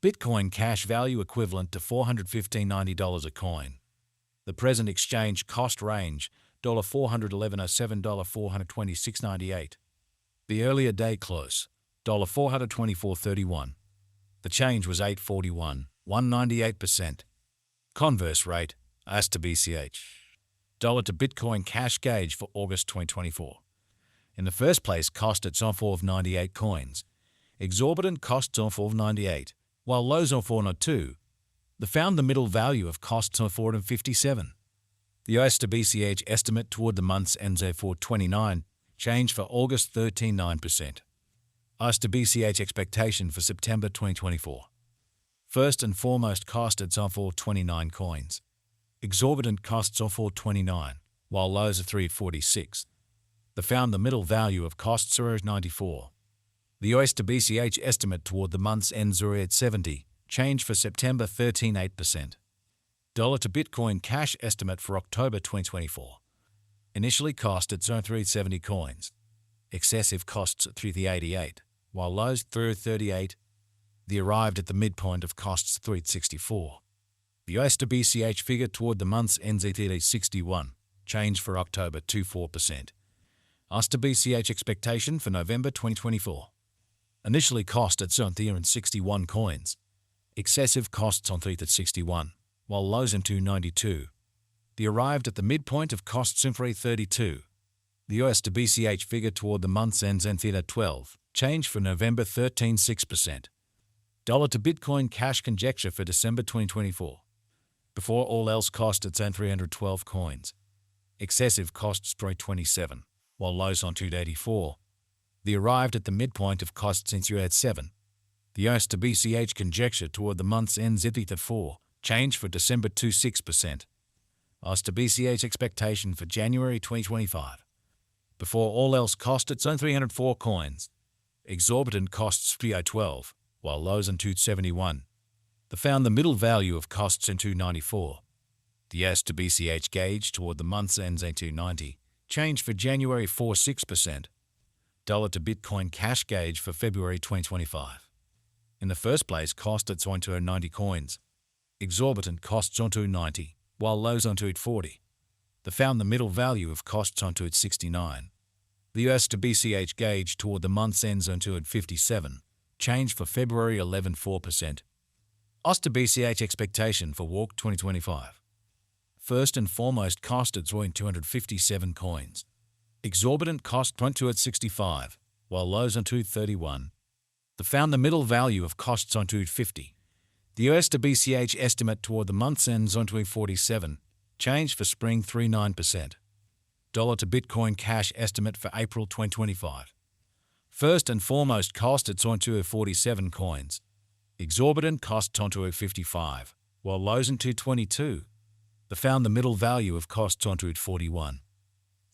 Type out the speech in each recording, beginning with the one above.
Bitcoin cash value equivalent to $415.90 a coin. The present exchange cost range $411.07 $426.98. The earlier day close $424.31. The change was 841, 198%. Converse rate as to BCH. Dollar to Bitcoin cash gauge for August 2024. In the first place, cost at $4 of 98 coins. Exorbitant costs of $4 of 98, while lows of $402. They found the middle value of costs of $457. The US to BCH estimate toward the month's ends of $429, change for August 13.9%. US to BCH expectation for September 2024. First and foremost, cost at $429 coins. Exorbitant costs of $429, while lows of $346. They found the middle value of costs are at 94. The US to BCH estimate toward the month's ends are at 70, change for September 13.8%. Dollar to Bitcoin cash estimate for October 2024. Initially cost at 370 coins. Excessive costs at 388, while lows 338. They arrived at the midpoint of costs 364. The US to BCH figure toward the month's ends at 61, change for October 24%. US to BCH expectation for November 2024. Initially cost at 61 coins. Excessive costs on 3 at 61, while lows in 292. They arrived at the midpoint of costs in 332. The US to BCH figure toward the month's ends in theta 12, change for November 13.6%. Dollar to Bitcoin cash conjecture for December 2024. Before all else cost at 312 coins. Excessive costs 327, while lows on 284. They arrived at the midpoint of costs in 287. The US to BCH conjecture toward the month's ends at theta 4, change for December 26%. US to BCH expectation for January 2025. Before all else cost at 304 coins. Exorbitant costs 312, while lows in 271. They found the middle value of costs in 294. The US to BCH gauge toward the month's ends in 290, change for January 4.6%. Dollar to Bitcoin cash gauge for February 2025. In the first place, cost at 290 coins. Exorbitant costs on 290, while lows on 240. They found the middle value of costs on 269. The US to BCH gauge toward the month's ends on 257, change for February 11.4%. US to BCH expectation for Walk 2025. First and foremost, cost at 257 coins. Exorbitant cost went to at 65, while lows on 231. They found the middle value of costs on 250. The US to BCH estimate toward the month's ends on 247, change for spring 39%. Dollar to Bitcoin cash estimate for April 2025. First and foremost, cost at 247 coins. Exorbitant costs on 255, while lows on 222. They found the middle value of costs on 241.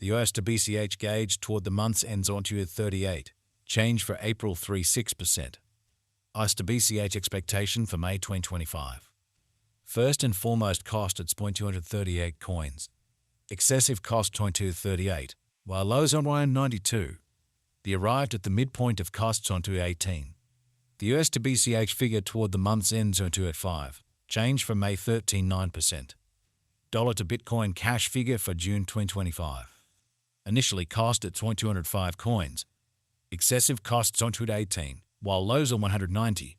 The US to BCH gauge toward the month's ends on 238, change for April 3.6%. US to BCH expectation for May 2025. First and foremost, cost at 238 coins. Excessive cost 238, while lows on 192. They arrived at the midpoint of costs on 218. The US to BCH figure toward the month's ends on 285, change for May 13.9%. Dollar to Bitcoin cash figure for June 2025. Initially cost at 205 coins. Excessive costs on 218, while lows on 190.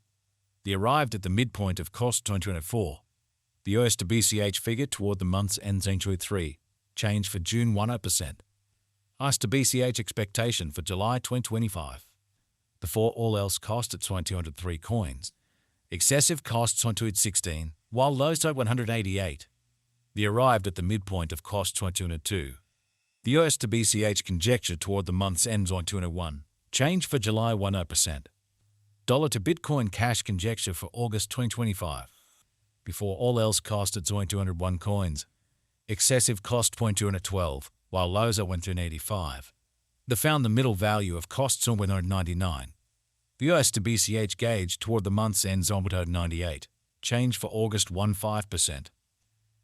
They arrived at the midpoint of costs on 204. The US to BCH figure toward the month's ends on 203, change for June 1%. US to BCH expectation for July 2025. Before all else cost at 203 coins. Excessive costs on 216, while lows at 188. They arrived at the midpoint of costs on 202. The US to BCH conjecture toward the month's ends on 201, change for July 1%. Dollar to Bitcoin cash conjecture for August 2025. Before all else cost at 201 coins. Excessive cost 212, while lows at 185. They found the middle value of costs on 199. The US to BCH gauge toward the month's ends on 198, change for August 15%.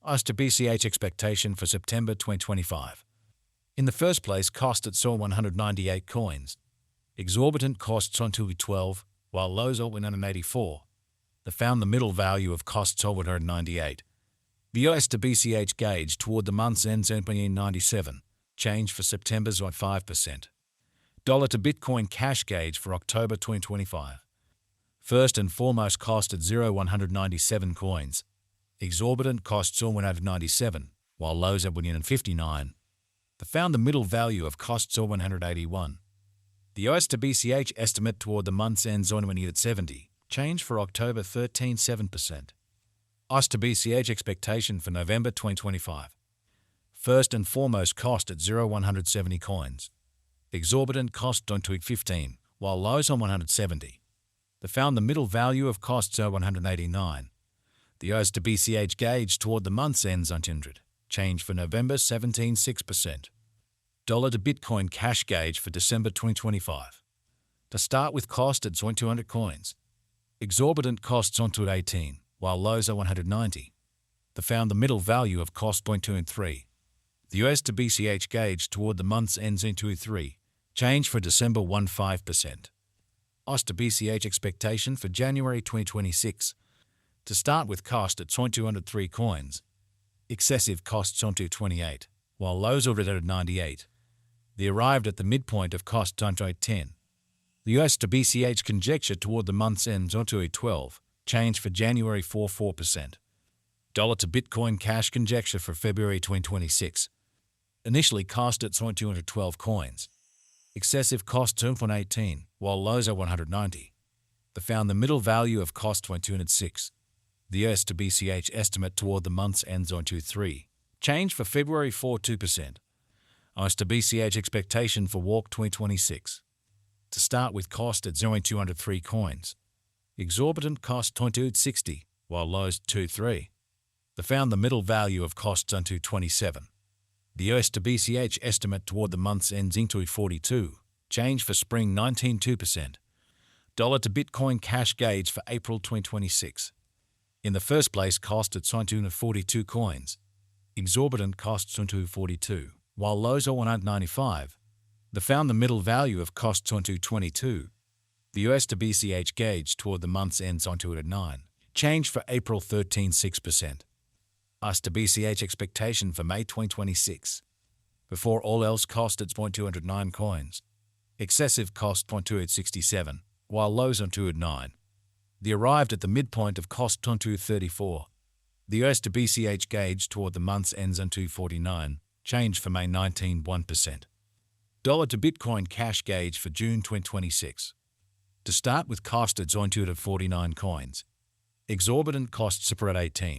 US to BCH expectation for September 2025. In the first place, cost at 198 coins. Exorbitant costs on 212, while lows at 184. They found the middle value of costs over 198. The US to BCH gauge toward the month's end 97. Change for September's at 5%. Dollar to Bitcoin cash gauge for October 2025. First and foremost cost at 197 coins. Exorbitant costs all went out of 97, while lows at 159. They found the middle value of costs all 181. The US to BCH estimate toward the month's end at 70. Change for October 13.7%. US to BCH expectation for November 2025. First and foremost cost at 170 coins. Exorbitant cost on to 15, while lows on 170. They found the middle value of costs at 189. The US to BCH gauge toward the month's ends on 100. Change for November 17.6%. Dollar to Bitcoin cash gauge for December 2025. To start with cost at 200 coins. Exorbitant costs onto 18, while lows are 190. They found the middle value of cost 0.23. The US to BCH gauge toward the month's ends into 3. Change for December 15%. US to BCH expectation for January 2026. To start with cost at 203 coins. Excessive costs onto 28, while lows are at 98. They arrived at the midpoint of cost onto 10. The US to BCH conjecture toward the month's ends onto 12. Change for January 4%. Dollar to Bitcoin cash conjecture for February 2026. Initially cost at 212 coins. Excessive cost 2.18, while lows are 190. They found the middle value of cost 206. The US to BCH estimate toward the month's ends on 3. Change for February 2%. US to BCH expectation for Walk 2026. To start with cost at 203 coins. Exorbitant cost 260, while lows 23. They found the middle value of costs on 227. The US to BCH estimate toward the month's ends into 42. Change for spring 19.2%. Dollar to Bitcoin cash gauge for April 2026. In the first place cost at 42 coins. Exorbitant costs onto 42, while lows are 195. They found the middle value of costs onto 22. The US to BCH gauge toward the month's ends onto 9. Change for April 13.6%. US to BCH expectation for May 2026. Before all else cost at 209 coins. Excessive cost 267, while lows on 209. They arrived at the midpoint of cost on 234. The US to BCH gauge toward the month's ends on 249. Change for May 19.1%. Dollar to Bitcoin cash gauge for June 2026. To start with cost at 49 coins. Exorbitant costs are at 18.